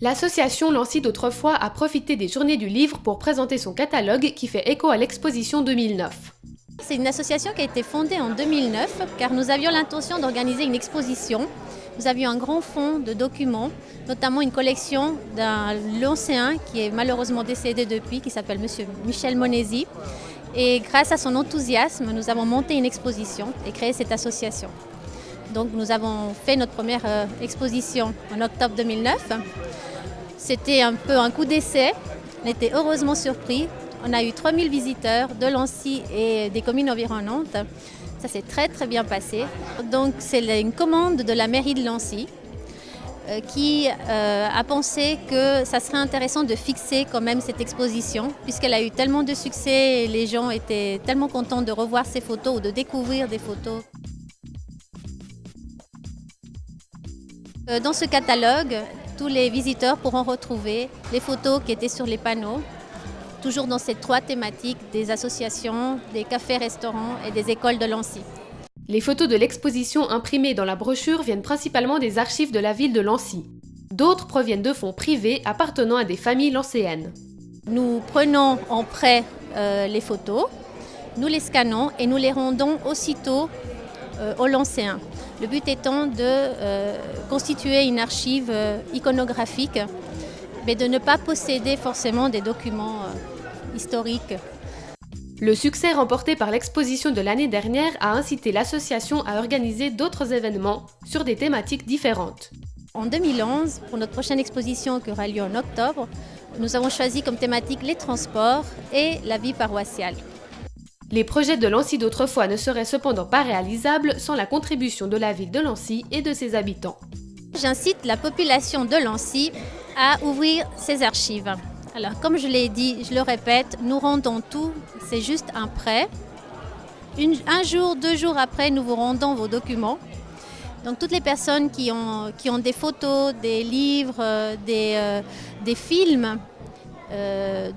L'association Lancy d'autrefois a profité des Journées du Livre pour présenter son catalogue qui fait écho à l'exposition 2009. C'est une association qui a été fondée en 2009 car nous avions l'intention d'organiser une exposition. Nous avions un grand fonds de documents, notamment une collection d'un Lancéen qui est malheureusement décédé depuis, qui s'appelle Monsieur Michel Monesi. Et grâce à son enthousiasme, nous avons monté une exposition et créé cette association. Donc nous avons fait notre première exposition en octobre 2009. C'était un peu un coup d'essai. On était heureusement surpris. On a eu 3000 visiteurs de Lancy et des communes environnantes. Ça s'est très bien passé. Donc c'est une commande de la mairie de Lancy qui a pensé que ça serait intéressant de fixer quand même cette exposition puisqu'elle a eu tellement de succès et les gens étaient tellement contents de revoir ces photos ou de découvrir des photos. Dans ce catalogue, tous les visiteurs pourront retrouver les photos qui étaient sur les panneaux, toujours dans ces 3 thématiques des associations, des cafés-restaurants et des écoles de Lancy. Les photos de l'exposition imprimées dans la brochure viennent principalement des archives de la ville de Lancy. D'autres proviennent de fonds privés appartenant à des familles lancéennes. Nous prenons en prêt les photos, nous les scannons et nous les rendons aussitôt aux Lancéens. Le but étant de constituer une archive iconographique, mais de ne pas posséder forcément des documents historiques. Le succès remporté par l'exposition de l'année dernière a incité l'association à organiser d'autres événements sur des thématiques différentes. En 2011, pour notre prochaine exposition qui aura lieu en octobre, nous avons choisi comme thématique les transports et la vie paroissiale. Les projets de Lancy d'autrefois ne seraient cependant pas réalisables sans la contribution de la ville de Lancy et de ses habitants. J'incite la population de Lancy à ouvrir ses archives. Alors, comme je l'ai dit, je le répète, nous rendons tout, c'est juste un prêt. Un jour, 2 jours après, nous vous rendons vos documents. Donc, toutes les personnes qui ont des photos, des livres, des films,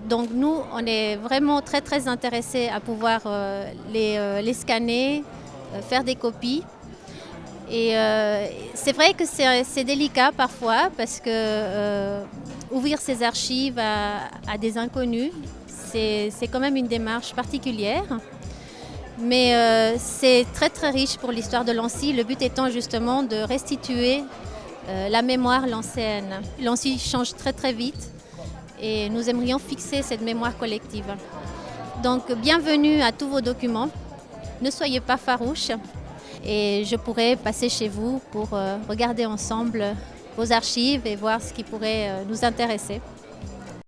donc nous, on est vraiment très intéressés à pouvoir les scanner, faire des copies. Et c'est vrai que c'est délicat parfois parce que ouvrir ses archives à des inconnus, c'est quand même une démarche particulière. Mais c'est très riche pour l'histoire de Lancy, le but étant justement de restituer la mémoire lancéenne. Lancy change très vite et nous aimerions fixer cette mémoire collective. Donc bienvenue à tous vos documents, ne soyez pas farouches. Et je pourrais passer chez vous pour regarder ensemble vos archives et voir ce qui pourrait nous intéresser.